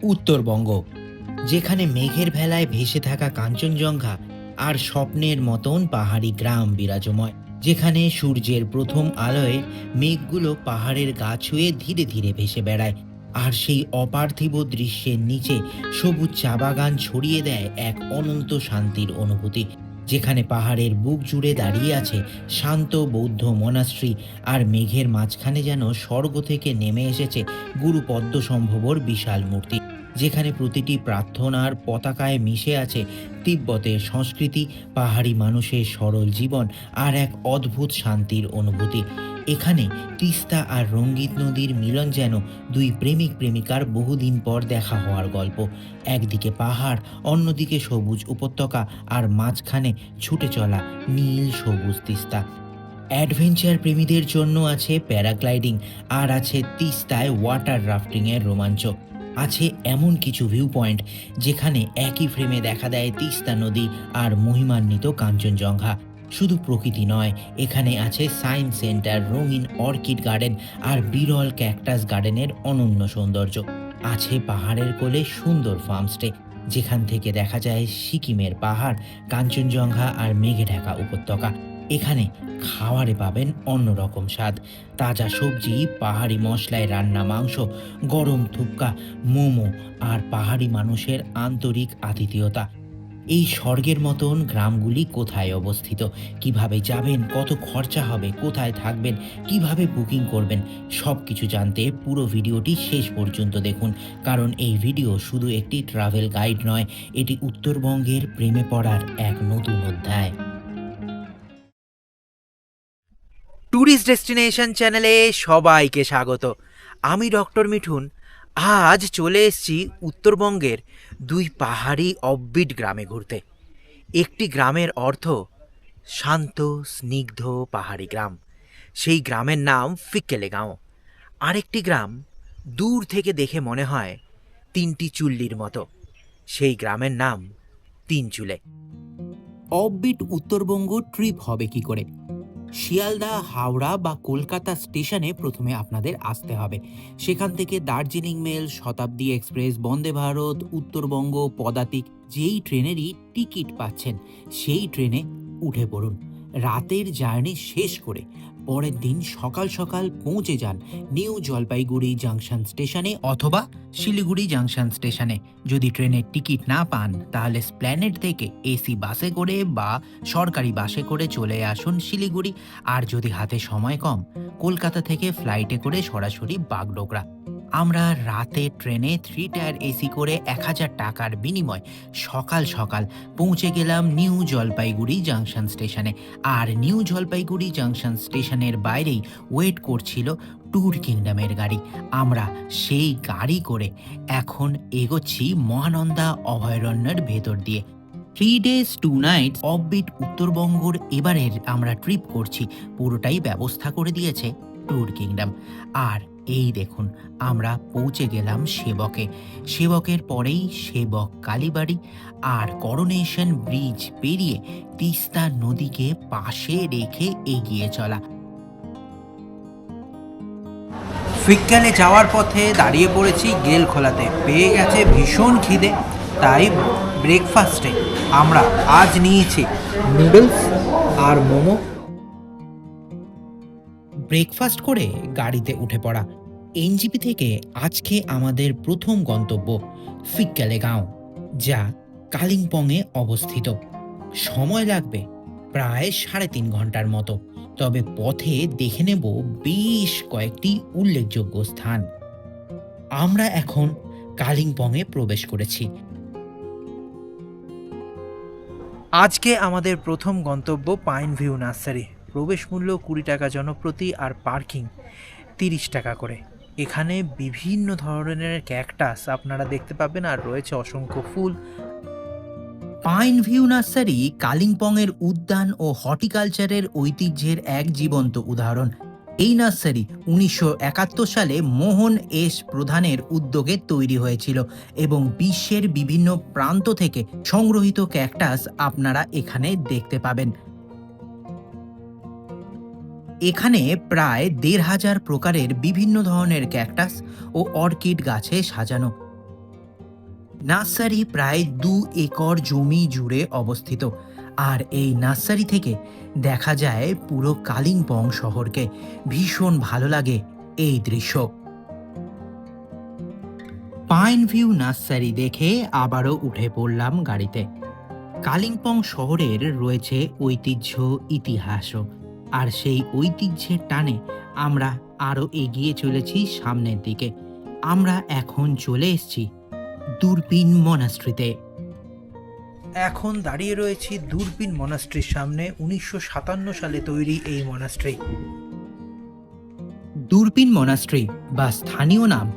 উত্তরবঙ্গ, যেখানে মেঘের ভেলায় ভেসে থাকা কাঞ্চনজঙ্ঘা আর স্বপ্নের মতন পাহাড়ি গ্রাম বিরাজময়, যেখানে সূর্যের প্রথম আলোয় মেঘগুলো পাহাড়ের গা ছুঁয়ে ধীরে ধীরে ভেসে বেড়ায়, আর সেই অপার্থিব দৃশ্যের নিচে সবুজ চা বাগান ছড়িয়ে দেয় এক অনন্ত শান্তির অনুভূতি। যেখানে পাহাড়ের বুক জুড়ে দাঁড়িয়ে আছে শান্ত বৌদ্ধ মনাস্ট্রি, আর মেঘের মাঝখানে যেন স্বর্গ থেকে নেমে এসেছে গুরু পদ্মসম্ভবর বিশাল মূর্তি। যেখানে প্রতিটি প্রার্থনার পতাকায় মিশে আছে তিব্বতের সংস্কৃতি, পাহাড়ি মানুষের সরল জীবন আর এক অদ্ভুত শান্তির অনুভূতি। এখানে তিস্তা আর রঙ্গিত নদীর মিলন যেন দুই প্রেমিক প্রেমিকার বহুদিন পর দেখা হওয়ার গল্প। একদিকে পাহাড়, অন্যদিকে সবুজ উপত্যকা, আর মাঝখানে ছুটে চলা নীল সবুজ তিস্তা। অ্যাডভেঞ্চার প্রেমীদের জন্য আছে প্যারাগ্লাইডিং, আর আছে তিস্তায় ওয়াটার রাফটিংয়ের রোমাঞ্চ। আছে এমন কিছু ভিউ পয়েন্ট যেখানে একই ফ্রেমে দেখা দেয় তিস্তা নদী আর মহিমান্বিত কাঞ্চনজঙ্ঘা। শুধু প্রকৃতি নয়, এখানে আছে সায়েন্স সেন্টার, রঙিন অর্কিড গার্ডেন আর বিরল ক্যাকটাস গার্ডেনের অনন্য সৌন্দর্য। আছে পাহাড়ের কোলে সুন্দর ফার্মস্টে, যেখান থেকে দেখা যায় সিকিমের পাহাড়, কাঞ্চনজঙ্ঘা আর মেঘে ঢাকা উপত্যকা। এখানে খাওয়ারে পাবেন অন্যরকম স্বাদ, তাজা সবজি, পাহাড়ি মশলায় রান্না মাংস, গরম থুপকা, মোমো আর পাহাড়ি মানুষের আন্তরিক আতিথেয়তা। এই স্বর্গের মতন গ্রামগুলি কোথায় অবস্থিত, কিভাবে যাবেন, কত খরচা হবে, কোথায় থাকবেন, কিভাবে বুকিং করবেন, সব কিছু জানতে পুরো ভিডিওটি শেষ পর্যন্ত দেখুন। কারণ এই ভিডিও শুধু একটি ট্রাভেল গাইড নয়, এটি উত্তরবঙ্গের প্রেমে পড়ার এক নতুন অধ্যায়। ট্যুরিস্ট ডেস্টিনেশন চ্যানেলে সবাইকে স্বাগত। আমি ডক্টর মিঠুন। আজ চলে এসেছি উত্তরবঙ্গের দুই পাহাড়ি অফবিট গ্রামে ঘুরতে। একটি গ্রামের অর্থ শান্ত স্নিগ্ধ পাহাড়ি গ্রাম, সেই গ্রামের নাম ফিক্কেলেগাঁও। আরেকটি গ্রাম দূর থেকে দেখে মনে হয় তিনটি চুল্লির মতো, সেই গ্রামের নাম তিনচুলে। অফবিট উত্তরবঙ্গ ট্রিপ হবে কি করে? শিয়ালদা, হাওড়া বা কলকাতা স্টেশনে প্রথমে আপনাদের আসতে হবে। সেখান থেকে দার্জিলিং মেল, শতাব্দী এক্সপ্রেস, বন্দে ভারত, উত্তরবঙ্গ পদাতিক, যেই ট্রেনেরই টিকিট পাচ্ছেন সেই ট্রেনে উঠে পড়ুন। রাতের জার্নি শেষ করে পরের দিন সকাল সকাল পৌঁছে যান নিউ জলপাইগুড়ি জাংশন স্টেশনে অথবা শিলিগুড়ি জাংশন স্টেশনে। যদি ট্রেনের টিকিট না পান তাহলে স্প্ল্যানেড থেকে এসি বাসে করে বা সরকারি বাসে করে চলে আসুন শিলিগুড়ি। আর যদি হাতে সময় কম, কলকাতা থেকে ফ্লাইটে করে সরাসরি বাগডোগরা। আমরা রাতে ট্রেনে 3 টায়ার এসি করে 1000 টাকার বিনিময় সকাল সকাল পৌঁছে গেলাম নিউ জলপাইগুড়ি জাংশন স্টেশনে। আর নিউ জলপাইগুড়ি জাংশন স্টেশনের বাইরেই ওয়েট করছিল ট্যুর কিংডমের গাড়ি। আমরা সেই গাড়ি করে এখন এগোচ্ছি মহানন্দা অভয়ারণ্যের ভেতর দিয়ে। 3 days 2 nights অফবিট উত্তরবঙ্গর এবারের আমরা ট্রিপ করছি, পুরোটাই ব্যবস্থা করে দিয়েছে ট্যুর কিংডম। আর এই দেখুন, আমরা পৌঁছে গেলাম সেবকে। সেবকের পরেই সেবক কালীবাড়ি, আর করোনেশন ব্রিজ পেরিয়ে তিস্তা নদীকে পাশে রেখে এগিয়ে চলা। ফিক্কেলে যাওয়ার পথে দাঁড়িয়ে পড়েছি গেল খোলাতে। পেয়ে গেছে ভীষণ খিদে, তাই ব্রেকফাস্টে আমরা আজ নিয়েছি নুডলস আর মোমো। ব্রেকফাস্ট করে গাড়িতে উঠে পড়া। এনজিপি থেকে আজকে আমাদের প্রথম গন্তব্য ফিক্কেলেগাঁও, যা কালিম্পংয়ে অবস্থিত। সময় লাগবে প্রায় 3.5 ঘন্টার মতো, তবে পথে দেখে নেব বেশ কয়েকটি উল্লেখযোগ্য স্থান। আমরা এখন কালিম্পংয়ে প্রবেশ করেছি। আজকে আমাদের প্রথম গন্তব্য পাইন ভিউ নার্সারি। প্রবেশ মূল্য 20 টাকা জনপ্রতি আর পার্কিং 30 টাকা করে। এখানে বিভিন্ন ধরনের ক্যাকটাস আপনারা দেখতে পাবেন, আর রয়েছে অসংখ্য ফুল। পাইন ভিউ নার্সারি কালিম্পংয়ের উদ্যান ও হর্টিকালচারের ঐতিহ্যের এক জীবন্ত উদাহরণ। এই নার্সারি 1971 সালে মোহন এস প্রধানের উদ্যোগে তৈরি হয়েছিল এবং বিশ্বের বিভিন্ন প্রান্ত থেকে সংগ্রহিত ক্যাকটাস আপনারা এখানে দেখতে পাবেন। এখানে প্রায় 1500 প্রকারের বিভিন্ন ধরনের ক্যাকটাস ও অর্কিড গাছে সাজানো। নার্সারি প্রায় 2 একর জমি জুড়ে অবস্থিত, আর এই নার্সারি থেকে দেখা যায় পুরো কালিম্পং শহরকে। ভীষণ ভালো লাগে এই দৃশ্য। পাইন ভিউ নার্সারি দেখে আবারও উঠে পড়লাম গাড়িতে। কালিম্পং শহরের রয়েছে ঐতিহ্য, ইতিহাসও, আর সেই ঐতিহ্যের টানে আমরা আরও এগিয়ে চলেছি সামনের দিকে। আমরা এখন চলে এসেছি দূরবীন মনাস্ট্রিতে। এখন দাঁড়িয়ে রয়েছি দূরবীন মনাস্ট্রির সামনে। 1957 সালে তৈরি এই মনাস্ট্রি। দূরবীন মনাস্ট্রি বা স্থানীয় নাম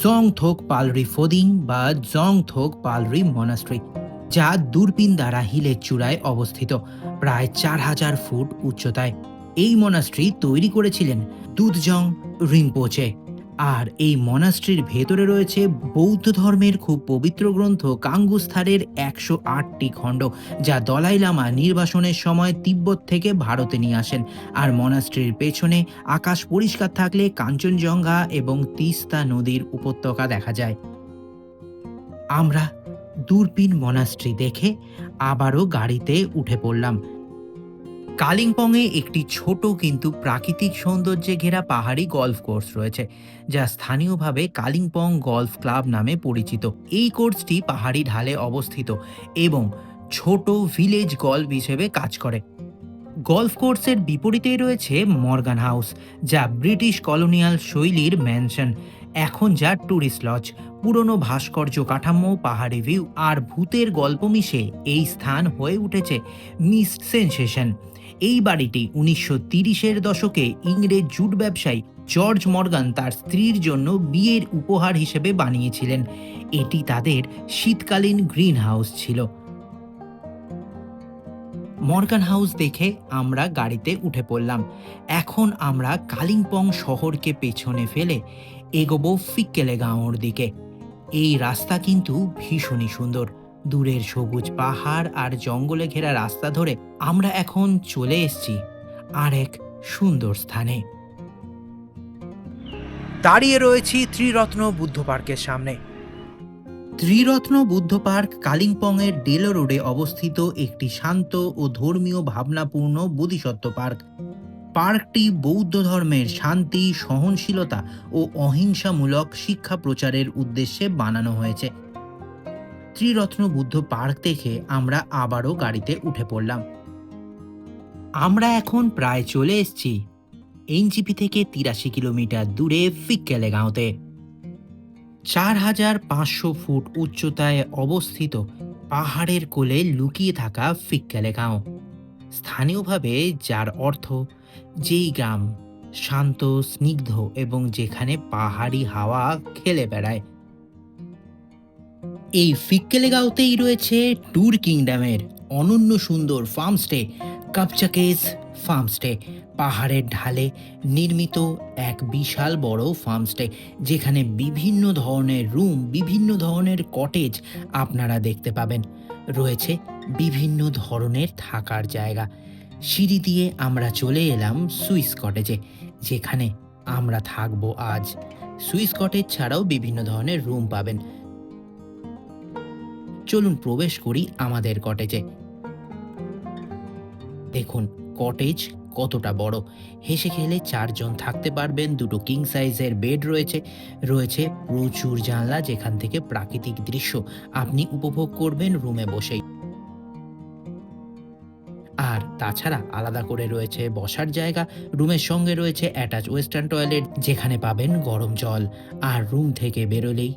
জংথোক পালরি ফোদিং বা জংথোক পালরি মনাস্ট্রি, যা দূরবীন দ্বারা হিলের চূড়ায় অবস্থিত, প্রায় 4000 ফুট উচ্চতায়। এই মনাস্ট্রি তৈরি করেছিলেন দুধজং রিম্পোচে। আর এই মনাস্ট্রির ভেতরে রয়েছে বৌদ্ধ ধর্মের খুব পবিত্র গ্রন্থ কাঙ্গুস্থারের 108টি খণ্ড, যা দলাই লামা নির্বাসনের সময় তিব্বত থেকে ভারতে নিয়ে আসেন। আর মনাস্ট্রির পেছনে আকাশ পরিষ্কার থাকলে কাঞ্চনজঙ্ঘা এবং তিস্তা নদীর উপত্যকা দেখা যায়। আমরা দূরবীন মনাস্ট্রি দেখে আবারও গাড়িতে উঠে পড়লাম। কালিম্পংয়ে একটি ছোট কিন্তু প্রাকৃতিক সৌন্দর্যে ঘেরা পাহাড়ি গলফ কোর্স রয়েছে, যা স্থানীয়ভাবে কালিম্পং গলফ ক্লাব নামে পরিচিত। এই কোর্সটি পাহাড়ি ঢালে অবস্থিত এবং ছোট ভিলেজ গলফ হিসেবে কাজ করে। গলফ কোর্সের বিপরীতেই রয়েছে মর্গান হাউস, যা ব্রিটিশ কলোনিয়াল শৈলীর ম্যানশন, এখন যা ট্যুরিস্ট লজ। পুরনো ভাস্কর্য কাঠামো, পাহাড়ি ভিউ আর ভূতের গল্প মিশে এই স্থান হয়ে উঠেছে মিস সেনসেশন। এই বাড়িটি 1930-এর দশকে ইংরেজ জুট ব্যবসায়ী জর্জ মর্গান তার স্ত্রীর জন্য বিয়ের উপহার হিসেবে বানিয়েছিলেন। এটি তাদের শীতকালীন গ্রিন হাউস ছিল। মর্গান হাউস দেখে আমরা গাড়িতে উঠে পড়লাম। এখন আমরা কালিম্পং শহরকে পেছনে ফেলে এগোবো ফিক্কেলেগাঁওর দিকে। এই রাস্তা কিন্তু ভীষণই সুন্দর। দূরের সবুজ পাহাড় আর জঙ্গলে ঘেরা রাস্তা ধরে আমরা এখন চলে এসেছি আর এক সুন্দর স্থানে। দাঁড়িয়ে রয়েছি ত্রিরত্ন বুদ্ধ পার্কের সামনে। ত্রিরত্ন বুদ্ধ পার্ক কালিম্পংয়ের ডেলো রোডে অবস্থিত একটি শান্ত ও ধর্মীয় ভাবনাপূর্ণ বোধিসত্ত্ব পার্ক। পার্কটি বৌদ্ধ ধর্মের শান্তি, সহনশীলতা ও অহিংসামূলক শিক্ষা প্রচারের উদ্দেশ্যে বানানো হয়েছে। ত্রিরত্ন বুদ্ধ পার্ক দেখে আমরা আবারও গাড়িতে উঠে পড়লাম। আমরা এখন প্রায় চলে এসেছি এনজিপি থেকে 83 কিলোমিটার দূরে ফিক্কেলেগাঁওতে। 4500 ফুট উচ্চতায় অবস্থিত পাহাড়ের কোলে লুকিয়ে থাকা ফিক্কেলেগাঁও, স্থানীয়ভাবে যার অর্থ যেই গ্রাম শান্ত, স্নিগ্ধ এবং যেখানে পাহাড়ি হাওয়া খেলে বেড়ায়। এই ফিক্কেলেগাঁওতেই রয়েছে ট্যুর কিংডমের অনন্য সুন্দর ফার্মস্টে কাপচাকেস ফার্মস্টে। পাহাড়ের ঢালে নির্মিত এক বিশাল বড় ফার্মস্টে, যেখানে বিভিন্ন ধরনের রুম, বিভিন্ন ধরনের কটেজ আপনারা দেখতে পাবেন। রয়েছে বিভিন্ন ধরনের থাকার জায়গা। সিঁড়ি দিয়ে আমরা চলে এলাম সুইস কটেজে, যেখানে আমরা থাকবো আজ। সুইস কটেজ ছাড়াও বিভিন্ন ধরনের রুম পাবেন। চলুন প্রবেশ করি আমাদের কটেজে। দেখুন কটেজ কতটা বড়। হেসে খেলে 4 জন থাকতে পারবেন। 2টো কিং সাইজের বেড রয়েছে। রয়েছে প্রচুর জানলা, যেখান থেকে প্রাকৃতিক দৃশ্য আপনি উপভোগ করবেন রুমে বসেই। আর তাছাড়া আলাদা করে রয়েছে বসার জায়গা। রুমের সঙ্গে রয়েছে অ্যাটাচ ওয়েস্টার্ন টয়লেট, যেখানে পাবেন গরম জল। আর রুম থেকে বেরোলেই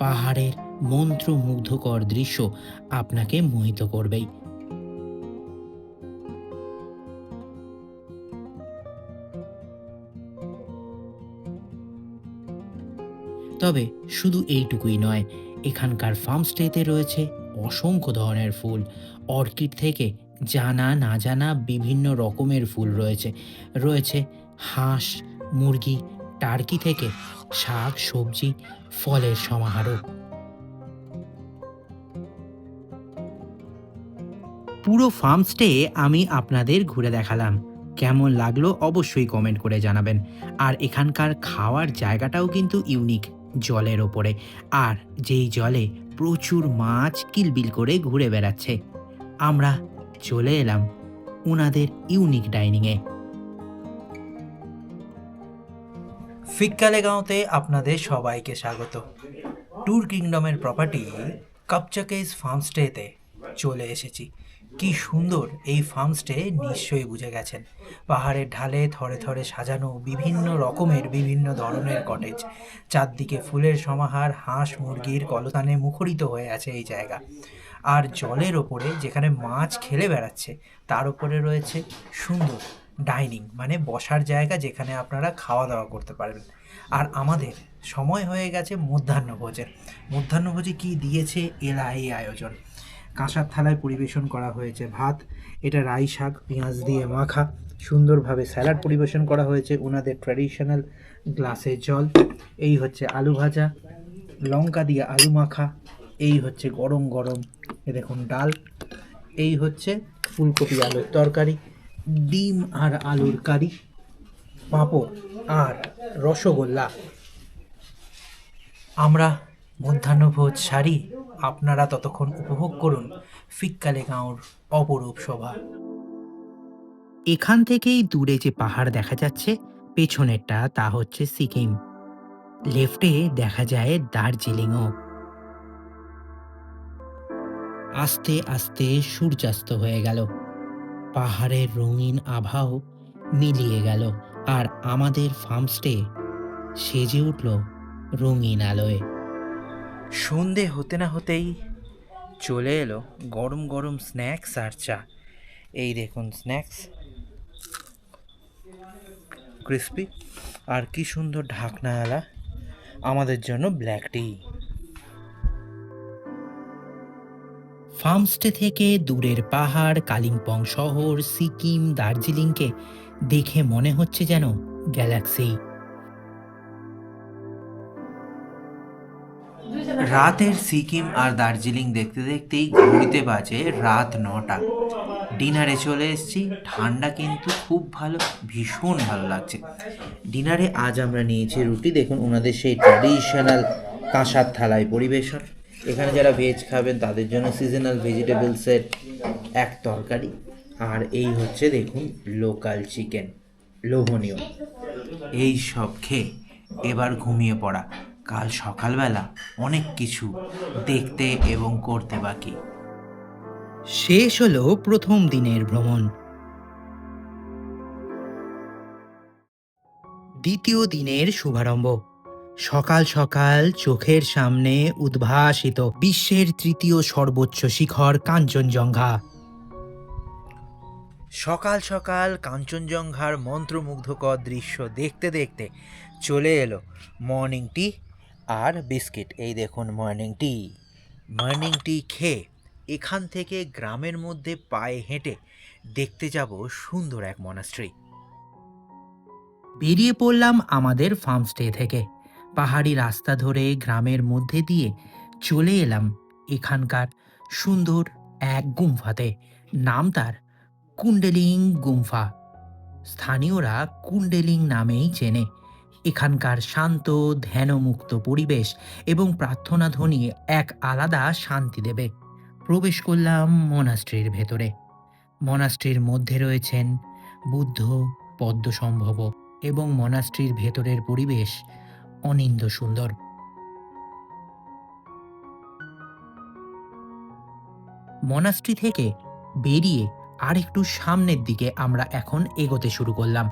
পাহাড়ের মন্ত্রমুগ্ধকর দৃশ্য আপনাকে মোহিত করবেই। তবে শুধু এইটুকুই নয়, এখানকার ফার্মস্টেতে রয়েছে অসংখ্য ধরনের ফুল। অর্কিড থেকে জানা না জানা বিভিন্ন রকমের ফুল রয়েছে। রয়েছে হাঁস, মুরগি, টার্কি থেকে শাক, সবজি, ফলের সমাহারও। পুরো ফার্মস্টে আমি আপনাদের ঘুরে দেখালাম। কেমন লাগলো অবশ্যই কমেন্ট করে জানাবেন। আর এখানকার খাওয়ার জায়গাটাও কিন্তু ইউনিক। জলের ওপরে, আর যেই জলে প্রচুর মাছ কিলবিল করে ঘুরে বেড়াচ্ছে। আমরা চলে এলাম ওনাদের ইউনিক ডাইনিংয়ে। ফিক্কালে গাঁওতে আপনাদের সবাইকে স্বাগত। ট্যুর কিংডমের প্রপার্টি কাপচাকেইস ফার্মস্টেতে চলে এসেছি। কি সুন্দর এই ফার্মস্টে নিশ্চয়ই বুঝে গেছেন। পাহাড়ের ঢালে থরে থরে সাজানো বিভিন্ন রকমের বিভিন্ন ধরনের কটেজ, চারদিকে ফুলের সমাহার, হাঁস মুরগির কলতানে মুখরিত হয়ে আছে এই জায়গা। আর জলের ওপরে যেখানে মাছ খেলে বেড়াচ্ছে তার উপরে রয়েছে সুন্দর ডাইনিং, মানে বসার জায়গা যেখানে আপনারা খাওয়া দাওয়া করতে পারবেন। আর আমাদের সময় হয়ে গেছে মধ্যাহ্নভোজের। মধ্যাহ্নভোজে কি দিয়েছে এলা এই আয়োজন। কাঁসার থালায় পরিবেশন করা হয়েছে ভাত, এটা রাই শাক পেঁয়াজ দিয়ে মাখা, সুন্দরভাবে স্যালাড পরিবেশন করা হয়েছে, ওনাদের ট্র্যাডিশনাল গ্লাসে জল, এই হচ্ছে আলু ভাজা, লঙ্কা দিয়ে আলু মাখা, এই হচ্ছে গরম গরম এ দেখুন ডাল, এই হচ্ছে ফুলকপি আলুর তরকারি, ডিম আর আলুর কারি, পাঁপড় আর রসগোল্লা। আমরা মধ্যাহ্নভোজ সারি, আপনারা ততক্ষণ উপভোগ করুন ফিক্কালে গাঁওর অপরূপ শোভা। এখান থেকেই দূরে যে পাহাড় দেখা যাচ্ছে পেছনেরটা, তা হচ্ছে সিকিম। লেফটে দেখা যায় দার্জিলিংও। আস্তে আস্তে সূর্যাস্ত হয়ে গেল, পাহাড়ের রঙিন আভাও মিলিয়ে গেল, আর আমাদের ফার্মস্টে সেজে উঠল রঙিন আলোয়। সন্ধে হতে না হতেই চলে এলো গরম গরম স্ন্যাক্স আর চা। এই দেখুন স্ন্যাক্স, ক্রিস্পি, আর কি সুন্দর ঢাকনাওয়ালা আমাদের জন্য ব্ল্যাক টি। ফার্মস্টে থেকে দূরের পাহাড়, কালিম্পং শহর, সিকিম, দার্জিলিংকে দেখে মনে হচ্ছে যেন গ্যালাক্সি। রাতের সিকিম আর দার্জিলিং দেখতে দেখতেই ঘুরতে বাজে রাত 9টা। ডিনারে চলে এসেছি, ঠান্ডা কিন্তু খুব ভালো, ভীষণ ভালো লাগছে। ডিনারে আজ আমরা নিয়েছি রুটি, দেখুন ওনাদের সেই ট্র্যাডিশনাল কাঁসার থালায় পরিবেশন। এখানে যারা ভেজ খাবেন তাদের জন্য সিজনাল ভেজিটেবলসের এক তরকারি, আর এই হচ্ছে দেখুন লোকাল চিকেন, লোভনীয়। এই সব খেয়ে এবার ঘুমিয়ে পড়া, কাল সকালবেলা অনেক কিছু দেখতে এবং করতে বাকি। শেষ হলো প্রথম দিনের ভ্রমণ। দ্বিতীয় দিনের শুভারম্ভ। সকাল সকাল চোখের সামনে উদ্ভাসিত বিশ্বের তৃতীয় সর্বোচ্চ শিখর কাঞ্চনজঙ্ঘা। সকাল সকাল কাঞ্চনজঙ্ঘার মন্ত্রমুগ্ধকর দৃশ্য দেখতে দেখতে চলে এলো মর্নিং টি আর বিস্কিট। এই দেখুন মর্নিং টি খেয়ে এখান থেকে গ্রামের মধ্যে পায়ে হেঁটে দেখতে যাব সুন্দর এক মনাস্ট্রি। বেরিয়ে পড়লাম আমাদের ফার্মস্টে থেকে। পাহাড়ি রাস্তা ধরে গ্রামের মধ্যে দিয়ে চলে এলাম এখানকার সুন্দর এক গুম্ফাতে। নাম তার কুণ্ডলিং গুম্ফা। স্থানীয়রা কুণ্ডলিং নামেই চেনে। এখানকার শান্ত ধ্যানমুক্ত পরিবেশ এবং প্রার্থনা ধ্বনি এক আলাদা শান্তি দেবে। প্রবেশ করলাম মনাস্ট্রির ভেতরে। মনাস্ট্রির মধ্যে রয়েছেন বুদ্ধ, পদ্মসম্ভব, এবং মনাস্ট্রির ভেতরের পরিবেশ অনিন্দ্য সুন্দর। মনাস্ট্রি থেকে বেরিয়ে আরেকটু সামনের দিকে আমরা এখন এগোতে শুরু করলাম।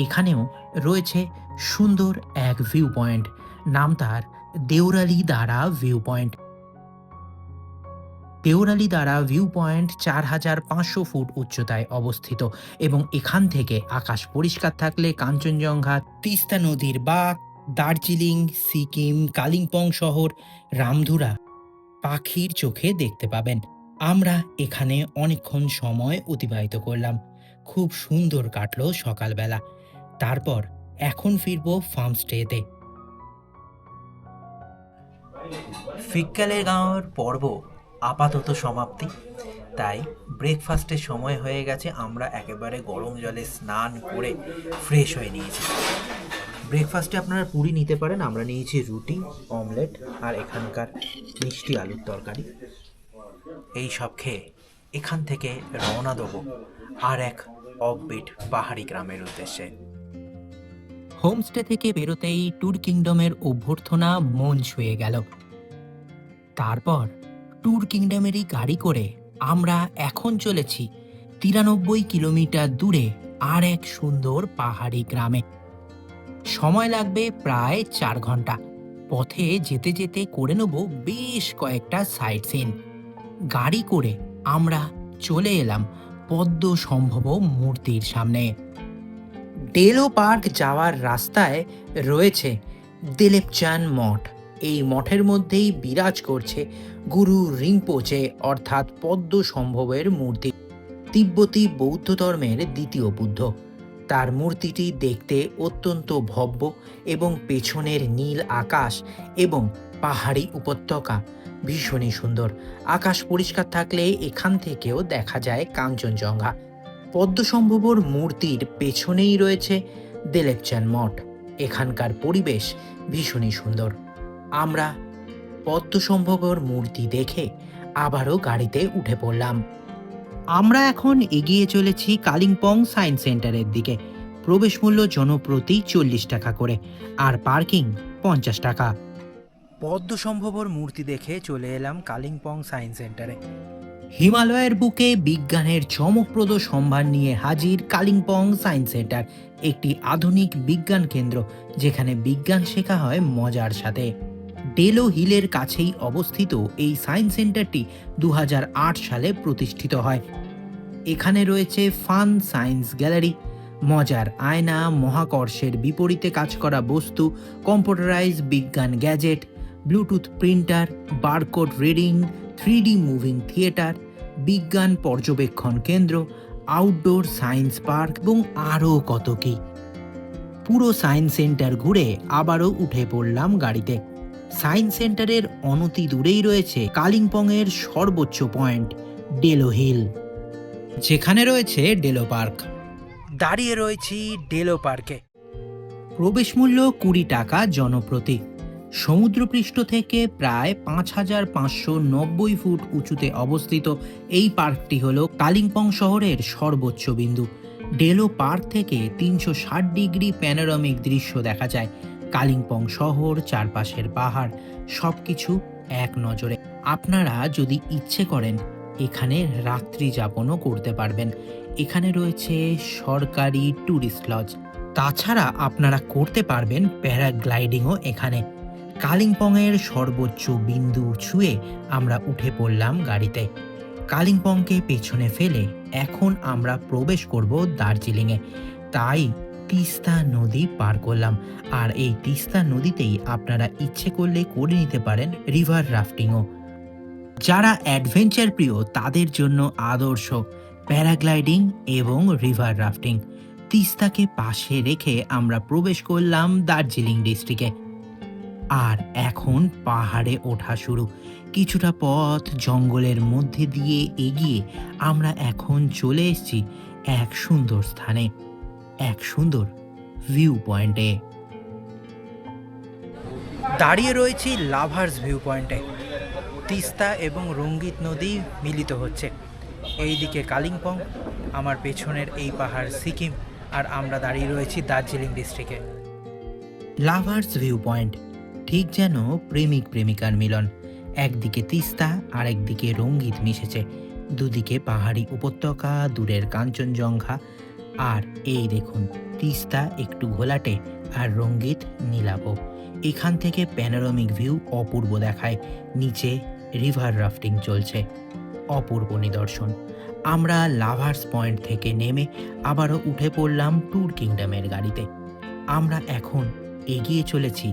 এখানেও রয়েছে সুন্দর এক ভিউ পয়েন্ট, নাম তার দেউরালি দারা ভিউ পয়েন্ট। দেউরালি দারা ভিউ পয়েন্ট 4500 ফুট উচ্চতায় অবস্থিত, এবং এখান থেকে আকাশ পরিষ্কার থাকলে কাঞ্চনজঙ্ঘা, তিস্তা নদীর বাঁক, দার্জিলিং, সিকিম, কালিম্পং শহর, রামধুরা পাখির চোখে দেখতে পাবেন। আমরা এখানে অনেকক্ষণ সময় অতিবাহিত করলাম, খুব সুন্দর কাটলো সকালবেলা। তারপর এখন ফিরবো ফার্মস্টেতে। ফিক্কালে গাঁওয়ের পর্ব আপাতত সমাপ্তি, তাই ব্রেকফাস্টের সময় হয়ে গেছে। আমরা একেবারে গরম জলে স্নান করে ফ্রেশ হয়ে নিয়েছি। ব্রেকফাস্টে আপনারা পুরি নিতে পারেন, আমরা নিয়েছি রুটি, অমলেট আর এখানকার মিষ্টি আলুর তরকারি। এই সব খেয়ে এখান থেকে রওনা দেবো আর এক অফবিট পাহাড়ি গ্রামের উদ্দেশ্যে। হোমস্টে থেকে বেরোতেই ট্যুর কিংডমের অভ্যর্থনা মন ছুঁয়ে গেল। তারপর ট্যুর কিংডমেরই গাড়ি করে আমরা এখন চলেছি 93 কিলোমিটার দূরে আর এক সুন্দর পাহাড়ি গ্রামে। সময় লাগবে প্রায় 4 ঘন্টা। পথে যেতে যেতে করে নেব বেশ কয়েকটা সাইট সিন। গাড়ি করে আমরা চলে এলাম পদ্ম সম্ভব মূর্তির সামনে। ডেলো পার্ক যাওয়ার রাস্তায় রয়েছে দিলেপচান মঠ। এই মঠের মধ্যেই বিরাজ করছে গুরু রিম্পোচে অর্থাৎ পদ্ম সম্ভবের মূর্তি, তিব্বতী বৌদ্ধ ধর্মের দ্বিতীয় বুদ্ধ। তার মূর্তিটি দেখতে অত্যন্ত ভব্য এবং পেছনের নীল আকাশ এবং পাহাড়ি উপত্যকা ভীষণই সুন্দর। আকাশ পরিষ্কার থাকলে এখান থেকেও দেখা যায় কাঞ্চনজঙ্ঘা। পদ্মসম্ভবর মূর্তির পেছনেই রয়েছে দিলেপচান মঠ। এখানকার পরিবেশ ভীষণই সুন্দর। আমরা পদ্মসম্ভবর মূর্তি দেখে আবারও গাড়িতে উঠে পড়লাম। আমরা এখন এগিয়ে চলেছি কালিম্পং সায়েন্স সেন্টারের দিকে। প্রবেশ মূল্য জনপ্রতি 40 টাকা করে আর পার্কিং 50 টাকা। পদ্ম সম্ভবর মূর্তি দেখে চলে এলাম কালিম্পং সায়েন্স সেন্টারে। হিমালয়ের বুকে বিজ্ঞানের চমকপ্রদ সম্ভার নিয়ে হাজির কালিম্পং সায়েন্স সেন্টার, একটি আধুনিক বিজ্ঞান কেন্দ্র যেখানে বিজ্ঞান শেখা হয় মজার সাথে। ডেলো হিলের কাছেই অবস্থিত এই সায়েন্স সেন্টারটি 2008 সালে প্রতিষ্ঠিত হয়। এখানে রয়েছে ফান সায়েন্স গ্যালারি, মজার আয়না, মহাকর্ষের বিপরীতে কাজ করা বস্তু, কম্পিউটারাইজ বিজ্ঞান gadget, Bluetooth printer, barcode reading, 3D moving theatre, বিজ্ঞান পর্যবেক্ষণ কেন্দ্র, আউটডোর সায়েন্স পার্ক এবং আরও কত কি। পুরো সায়েন্স সেন্টার ঘুরে আবারও উঠে পড়লাম গাড়িতে। সায়েন্স সেন্টারের অনতি দূরেই রয়েছে কালিম্পংয়ের সর্বোচ্চ পয়েন্ট ডেলো হিল, যেখানে রয়েছে ডেলো পার্ক। দাঁড়িয়ে রয়েছি ডেলো পার্কে। প্রবেশ মূল্য 20 টাকা জনপ্রতি। সমুদ্রপৃষ্ঠ থেকে প্রায় 5590 ফুট উঁচুতে অবস্থিত এই পার্কটি হল কালিম্পং শহরের সর্বোচ্চ বিন্দু। ডেলো পার্ক থেকে 360 ডিগ্রি প্যানোরামিক দৃশ্য দেখা যায়। কালিম্পং শহর, চারপাশের পাহাড়, সবকিছু এক নজরে। আপনারা যদি ইচ্ছে করেন এখানে রাত্রি যাপনও করতে পারবেন। এখানে রয়েছে সরকারি ট্যুরিস্ট লজ। তাছাড়া আপনারা করতে পারবেন প্যারাগ্লাইডিংও এখানে। কালিম্পংয়ের সর্বোচ্চ বিন্দু ছুঁয়ে আমরা উঠে পড়লাম গাড়িতে। কালিম্পংকে পেছনে ফেলে এখন আমরা প্রবেশ করব দার্জিলিংয়ে। তাই তিস্তা নদী পার করলাম, আর এই তিস্তা নদীতেই আপনারা ইচ্ছে করলে করে নিতে পারেন রিভার রাফটিংও। যারা অ্যাডভেঞ্চার প্রিয় তাদের জন্য আদর্শ প্যারাগ্লাইডিং এবং রিভার রাফটিং। তিস্তাকে পাশে রেখে আমরা প্রবেশ করলাম দার্জিলিং ডিস্ট্রিক্টে। আর এখন পাহাড়ে ওঠা শুরু। কিছুটা পথ জঙ্গলের মধ্যে দিয়ে এগিয়ে আমরা এখন চলে এসেছি এক সুন্দর স্থানে, এক সুন্দর ভিউ পয়েন্টে। দাঁড়িয়ে রয়েছি লাভার্স ভিউ পয়েন্টে। তিস্তা এবং রঙ্গিত নদী মিলিত হচ্ছে। এইদিকে কালিম্পং, আমার পেছনের এই পাহাড় সিকিম, আর আমরা দাঁড়িয়ে রয়েছি দার্জিলিং ডিস্ট্রিক্টে। লাভার্স ভিউ পয়েন্ট ঠিক যেন প্রেমিক প্রেমিকার মিলন। একদিকে তিস্তা আর একদিকে রঙ্গিত মিশেছে। দুদিকে পাহাড়ি উপত্যকা, দূরের কাঞ্চনজঙ্ঘা। আর এই দেখুন, তিস্তা একটু ঘোলাটে আর রঙ্গিত নীলাভ। এখান থেকে প্যানোরামিক ভিউ অপূর্ব দেখায়। নিচে রিভার রাফটিং চলছে, অপূর্ব নিদর্শন। আমরা লাভার্স পয়েন্ট থেকে নেমে আবারও উঠে পড়লাম ট্যুর কিংডমের গাড়িতে। আমরা এখন এগিয়ে চলেছি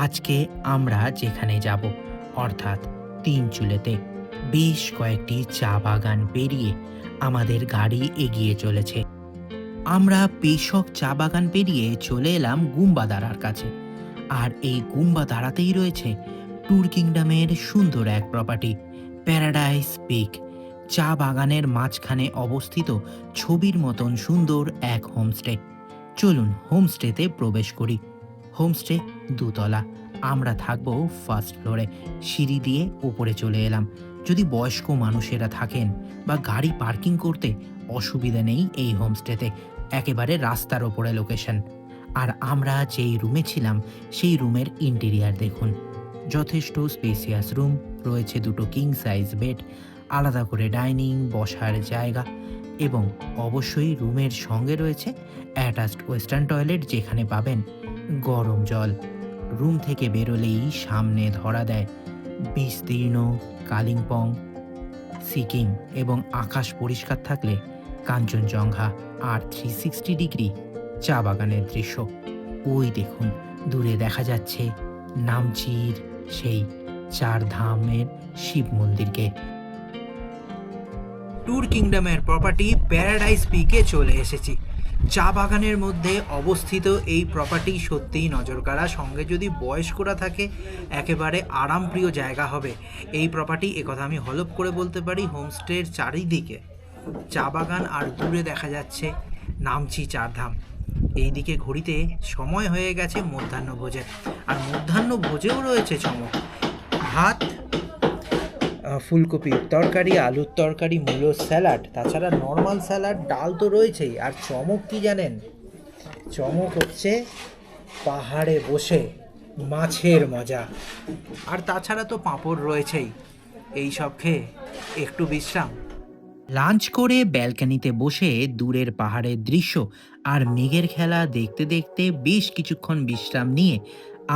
আজকে আমরা যেখানে যাব, অর্থাৎ তিনচুলেতে। বেশ কয়েকটি চা বাগান পেরিয়ে আমাদের গাড়ি এগিয়ে চলেছে। আমরা পেশক চা বাগান পেরিয়ে চলে এলাম গুম্বাদারার কাছে। আর এই গুম্বাদারাতেই রয়েছে ট্যুর কিংডমের সুন্দর এক প্রপার্টি, প্যারাডাইস পিক। চা বাগানের মাঝখানে অবস্থিত ছবির মতন সুন্দর এক হোমস্টে। চলুন হোমস্টেতে প্রবেশ করি। হোমস্টে দোতলা, আমরা থাকবো ফার্স্ট ফ্লোরে। সিঁড়ি দিয়ে ওপরে চলে এলাম। যদি বয়স্ক মানুষেরা থাকেন বা গাড়ি পার্কিং করতে অসুবিধা নেই এই হোমস্টেতে, একেবারে রাস্তার ওপরে লোকেশন। আর আমরা যেই রুমে ছিলাম সেই রুমের ইন্টেরিয়ার দেখুন, যথেষ্ট স্পেসিয়াস রুম, রয়েছে দুটো কিং সাইজ বেড, আলাদা করে ডাইনিং, বসার জায়গা এবং অবশ্যই রুমের সঙ্গে রয়েছে অ্যাটাচড ওয়েস্টার্ন টয়লেট, যেখানে পাবেন গরম জল। রুম থেকে বেরোলেই সামনে ধরা দেয় বিস্তীর্ণ কালিম্পং, সিকিম এবং আকাশ পরিষ্কার থাকলে কাঞ্চনজঙ্ঘা আর 360 ডিগ্রি চা বাগানের দৃশ্য। ওই দেখুন দূরে দেখা যাচ্ছে নামচির সেই চার ধামের শিব মন্দিরকে। ট্যুর কিংডমের প্রপার্টি প্যারাডাইস পিকে চলে এসেছি। চা বাগানের মধ্যে অবস্থিত এই প্রপার্টি সত্যিই নজরকাড়া, সঙ্গে যদি বয়স্করা থাকে একেবারে আরামপ্রিয় জায়গা হবে এই প্রপার্টি, একথা আমি হলপ করে বলতে পারি। হোমস্টের চারিদিকে চা বাগান আর দূরে দেখা যাচ্ছে নামচি চারধাম। এইদিকে ঘড়িতে সময় হয়ে গেছে মধ্যাহ্নভোজের, আর মধ্যাহ্নভোজেও রয়েছে চমক। ভাত, ফুলকপির তরকারি, আলুর তরকারি, মূলোর স্যালাড, তাছাড়া নর্মাল স্যালাড, ডাল তো রয়েছেই। আর চমক কি জানেন? চমক হচ্ছে পাহাড়ে বসে মাছের মজা। আর তাছাড়া তো পাঁপড় রয়েছেই। এই সব খেয়ে একটু বিশ্রাম। লাঞ্চ করে ব্যালকনিতে বসে দূরের পাহাড়ের দৃশ্য আর মেঘের খেলা দেখতে দেখতে বেশ কিছুক্ষণ বিশ্রাম নিয়ে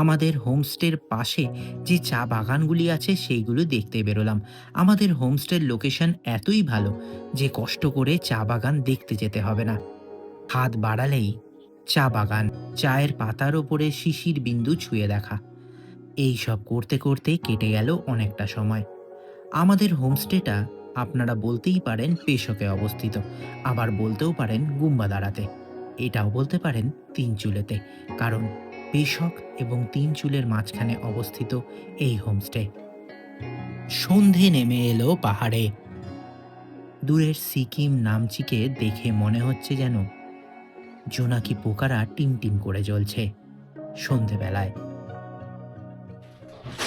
আমাদের হোমস্টের পাশে যে চা বাগানগুলি আছে সেইগুলো দেখতে বেরোলাম। আমাদের হোমস্টের লোকেশন এতই ভালো যে কষ্ট করে চা বাগান দেখতে যেতে হবে না। হাত বাড়ালেই চা বাগান, চায়ের পাতার ওপরে শিশির বিন্দু ছুঁয়ে দেখা, এই সব করতে করতে কেটে গেল অনেকটা সময়। আমাদের হোমস্টেটা আপনারা বলতেই পারেন পেশকে অবস্থিত, আবার বলতেও পারেন গুম্বাদারাতে, এটাও বলতে পারেন তিনচুলেতে, কারণ পেশক এবং তিনচুলের মাঝখানে অবস্থিত এই হোমস্টে। সন্ধে নেমে এলো পাহাড়ে। দূরের সিকিম নামচিকে দেখে মনে হচ্ছে যেন জোনাকি পোকারা টিমটিম করে জ্বলছে সন্ধেবেলায়।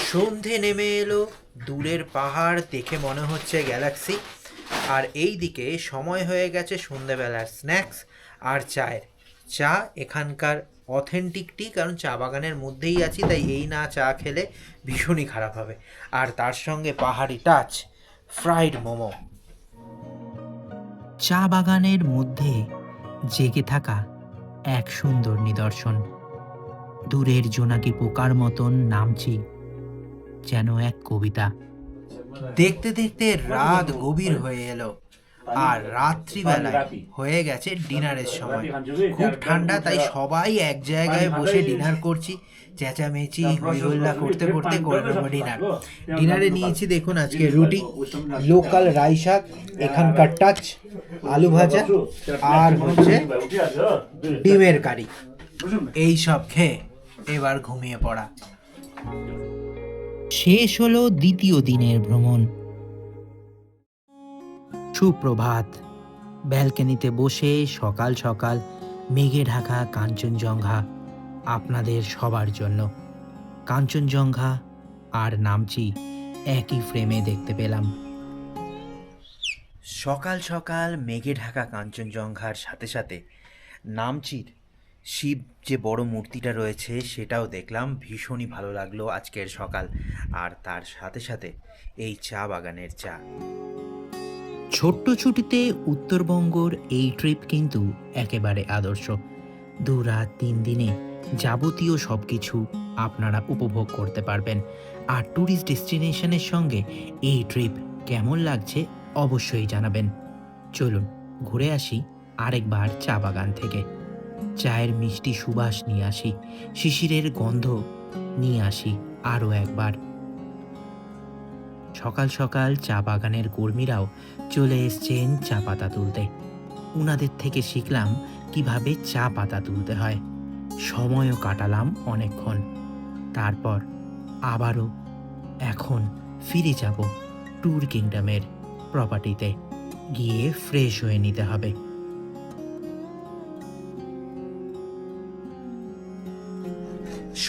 সন্ধে নেমে এলো, দূরের পাহাড় দেখে মনে হচ্ছে গ্যালাক্সি। আর এই দিকে সময় হয়ে গেছে সন্ধেবেলার স্ন্যাক্স আর চায়ের। চা এখানকার অথেন্টিক টি, কারণ চা বাগানের মধ্যেই আছি, তাই এই না চা খেলে ভীষণই খারাপ হবে। আর তার সঙ্গে পাহাড়ি টাচ, ফ্রাইড মোমো। চা বাগানের মধ্যে জেগে থাকা এক সুন্দর নিদর্শন। দূরের জোনাকি পোকার মতন নামছি, যেন এক কবিতা। দেখতে দেখতে রাত গভীর হয়ে এলো, আর রাত্রিবেলায় হয়ে গেছে ডিনারের সময়। খুব ঠান্ডা, তাই সবাই এক জায়গায় বসে ডিনার করছি। চেঁচামেচি হইহল্লা করতে করতে করে নেবো ডিনার। ডিনারে নিয়েছি দেখুন আজকে রুটি, লোকাল রাই শাক, এখানকার টাচ, আলু ভাজা আর হচ্ছে ডিমের কারি। এই সব খেয়ে এবার ঘুমিয়ে পড়া। শেষ হলো দ্বিতীয় দিনের ভ্রমণ। সুপ্রভাত। ব্যালকনিতে বসে সকাল সকাল মেঘে ঢাকা কাঞ্চনজঙ্ঘা আপনাদের সবার জন্য। কাঞ্চনজঙ্ঘা আর নামচি একই ফ্রেমে দেখতে পেলাম। সকাল সকাল মেঘে ঢাকা কাঞ্চনজঙ্ঘার সাথে সাথে নামচির শিব যে বড় মূর্তিটা রয়েছে সেটাও দেখলাম। ভীষণই ভালো লাগলো আজকের সকাল। আর তার সাথে সাথে এই চা বাগানের চা। ছোট্ট ছুটিতে উত্তরবঙ্গর এই ট্রিপ কিন্তু একেবারে আদর্শ। 2 রাত 3 দিনে যাবতীয় সব কিছু আপনারা উপভোগ করতে পারবেন। আর ট্যুরিস্ট ডেস্টিনেশনের সঙ্গে এই ট্রিপ কেমন লাগছে অবশ্যই জানাবেন। চলুন ঘুরে আসি আরেকবার চা বাগান থেকে। চায়ের মিষ্টি সুবাস নিয়ে আসি, শিশিরের গন্ধ নিয়ে আসি আরও একবার। সকাল সকাল চা বাগানের কর্মীরাও চলে এসছেন চা পাতা তুলতে। উনাদের থেকে শিখলাম কিভাবে চা পাতা তুলতে হয়। সময়ও কাটালাম অনেকক্ষণ। তারপর আবারও এখন ফিরে যাব ট্যুর কিংডমের প্রপার্টিতে, গিয়ে ফ্রেশ হয়ে নিতে হবে।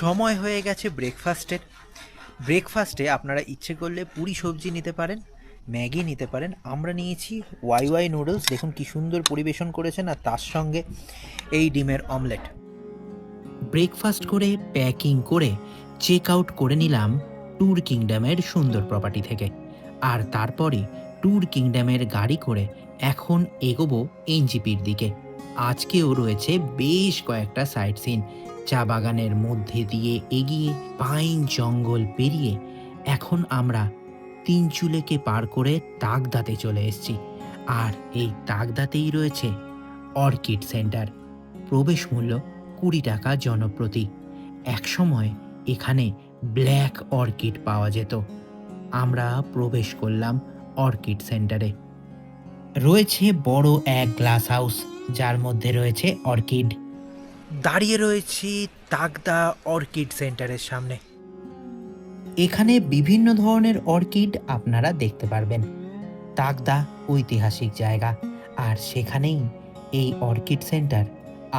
সময় হয়ে গেছে ব্রেকফাস্টের। ব্রেকফাস্টে আপনারা ইচ্ছে করলে পুরি সবজি নিতে পারেন, ম্যাগি নিতে পারেন। আমরা নিয়েছি ওয়াই ওয়াই নুডলস, দেখুন কি সুন্দর পরিবেশন করেছেন, আর তার সঙ্গে এই ডিমের অমলেট। ব্রেকফাস্ট করে প্যাকিং করে চেক আউট করে নিলাম ট্যুর কিংডমের সুন্দর প্রপার্টি থেকে। আর তারপরে ট্যুর কিংডমের গাড়ি করে এখন এগোবো এনজিপির দিকে। আজকেও রয়েছে বেশ কয়েকটা সাইট সিন। চা বাগানের মধ্যে দিয়ে এগিয়ে পাইন জঙ্গল পেরিয়ে এখন আমরা তিনচুলেকে পার করে তাকদাতে চলে এসেছি। আর এই তাকদাতেই রয়েছে অর্কিড সেন্টার। প্রবেশ মূল্য 20 টাকা জনপ্রতি। একসময় এখানে ব্ল্যাক অর্কিড পাওয়া যেত। আমরা প্রবেশ করলাম অর্কিড সেন্টারে। রয়েছে বড় এক গ্লাস হাউস, যার মধ্যে রয়েছে অর্কিড। দাঁড়িয়ে রয়েছি তাকদা অর্কিড সেন্টারের সামনে। এখানে বিভিন্ন ধরনের অর্কিড আপনারা দেখতে পারবেন। তাকদা ঐতিহাসিক জায়গা, আর সেখানেই এই অর্কিড সেন্টার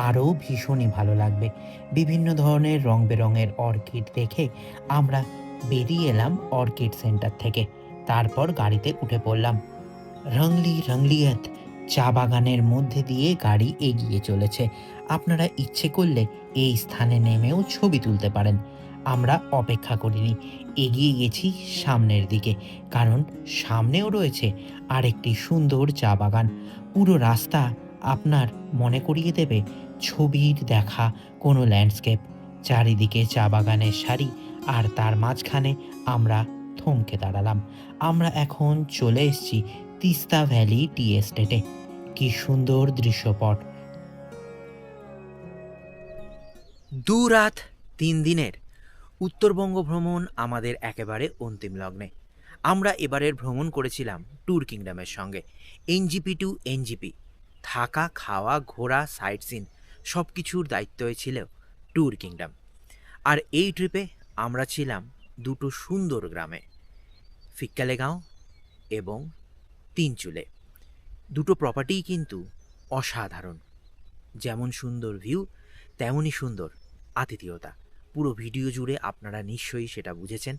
আরও ভীষণই ভালো লাগবে। বিভিন্ন ধরনের রং বেরঙের অর্কিড দেখে আমরা বেরিয়ে এলাম অর্কিড সেন্টার থেকে। তারপর গাড়িতে উঠে পড়লাম। রংলি রংলিয়াত চা বাগানের মধ্যে দিয়ে গাড়ি এগিয়ে চলেছে। আপনারা ইচ্ছে করলে এই স্থানে নেমেও ছবি তুলতে পারেন। আমরা অপেক্ষা করিনি, এগিয়ে গেছি সামনের দিকে, কারণ সামনেও রয়েছে আরেকটি সুন্দর চা বাগান। পুরো রাস্তা আপনার মনে করিয়ে দেবে ছবির দেখা কোনো ল্যান্ডস্কেপ। চারিদিকে চা বাগানের সারি, আর তার মাঝখানে আমরা থমকে দাঁড়ালাম। আমরা এখন চলে এসেছি তিস্তা ভ্যালি টি এস্টেটে। কি সুন্দর দৃশ্যপট। 2 রাত 3 দিনের উত্তরবঙ্গ ভ্রমণ আমাদের একেবারে অন্তিম লগ্নে। আমরা এবারের ভ্রমণ করেছিলাম ট্যুর কিংডমের সঙ্গে। এনজিপি টু এনজিপি, থাকা, খাওয়া, ঘোরা, সাইট সিন সব কিছুর দায়িত্বই ছিল ট্যুর কিংডম। আর এই ট্রিপে আমরা ছিলাম দুটো সুন্দর গ্রামে, ফিক্কালেগাঁও এবং তিনচুলে। দুটো প্রপার্টিই কিন্তু অসাধারণ। যেমন সুন্দর ভিউ, তেমনই সুন্দর আতিথেয়তা। পুরো ভিডিও জুড়ে আপনারা নিশ্চয়ই সেটা বুঝেছেন।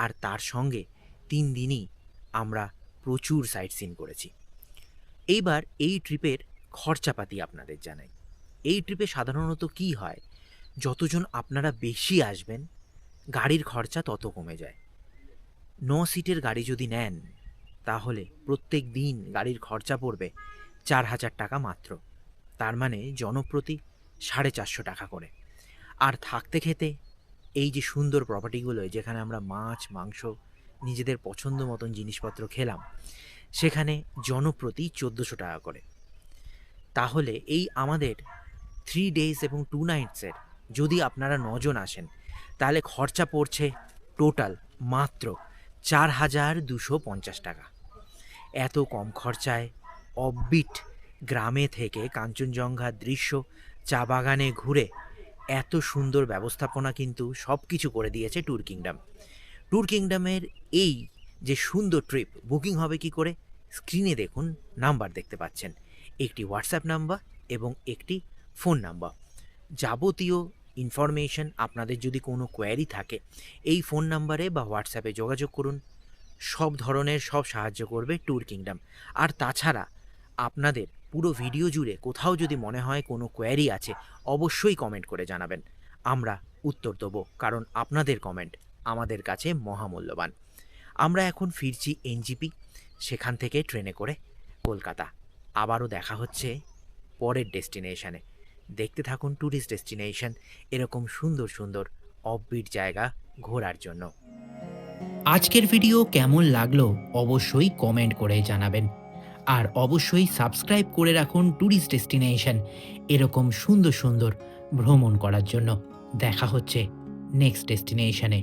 আর তার সঙ্গে 3 দিনই আমরা প্রচুর সাইট সিন করেছি। এইবার এই ট্রিপের খরচাপাতি আপনাদের জানাই। এই ট্রিপে সাধারণত কি হয়, যতজন আপনারা বেশি আসবেন গাড়ির খরচা তত কমে যায়। 9 সিটের গাড়ি যদি নেন তাহলে প্রত্যেক দিন গাড়ির খরচা পড়বে 4000 টাকা মাত্র। তার মানে জনপ্রতি 450 টাকা করে। আর থাকতে খেতে এই যে সুন্দর প্রপার্টিগুলো, যেখানে আমরা মাছ মাংস নিজেদের পছন্দ মতন জিনিসপত্র খেলাম, সেখানে জনপ্রতি 1400 টাকা করে। তাহলে এই আমাদের 3 ডেজ এবং 2 নাইটসের যদি আপনারা 9 জন আসেন, তাহলে খরচা পড়ছে টোটাল মাত্র 4250 টাকা। এত কম খরচায় অফবিট গ্রামে থেকে কাঞ্চনজঙ্ঘার দৃশ্য, চা বাগানে ঘুরে এত সুন্দর ব্যবস্থাপনা কিন্তু সব কিছু করে দিয়েছে ট্যুর কিংডম। ট্যুর কিংডমের এই যে সুন্দর ট্রিপ বুকিং হবে কি করে, স্ক্রিনে দেখুন নাম্বার দেখতে পাচ্ছেন, একটি হোয়াটসঅ্যাপ নাম্বার এবং একটি ফোন নাম্বার। যাবতীয় ইনফরমেশন, আপনাদের যদি কোনো কোয়ারি থাকে এই ফোন নাম্বারে বা হোয়াটসঅ্যাপে যোগাযোগ করুন। সব ধরনের সব সাহায্য করবে ট্যুর কিংডম। আর তাছাড়া আপনাদের পুরো ভিডিও জুড়ে কোথাও যদি মনে হয় কোনো কোয়ারি আছে, অবশ্যই কমেন্ট করে জানাবেন, আমরা উত্তর দেবো, কারণ আপনাদের কমেন্ট আমাদের কাছে মহামূল্যবান। আমরা এখন ফিরছি এনজিপি, সেখান থেকে ট্রেনে করে কলকাতা। আবারও দেখা হচ্ছে পরের ডেস্টিনেশনে। দেখতে থাকুন ট্যুরিস্ট ডেস্টিনেশন, এরকম সুন্দর সুন্দর অফবিট জায়গা ঘোরার জন্য। আজকের ভিডিও কেমন লাগলো অবশ্যই কমেন্ট করে জানাবেন। আর অবশ্যই সাবস্ক্রাইব করে রাখুন ট্যুরিস্ট ডেস্টিনেশন, এরকম সুন্দর সুন্দর ভ্রমণ করার জন্য। দেখা হচ্ছে নেক্সট ডেস্টিনেশনে।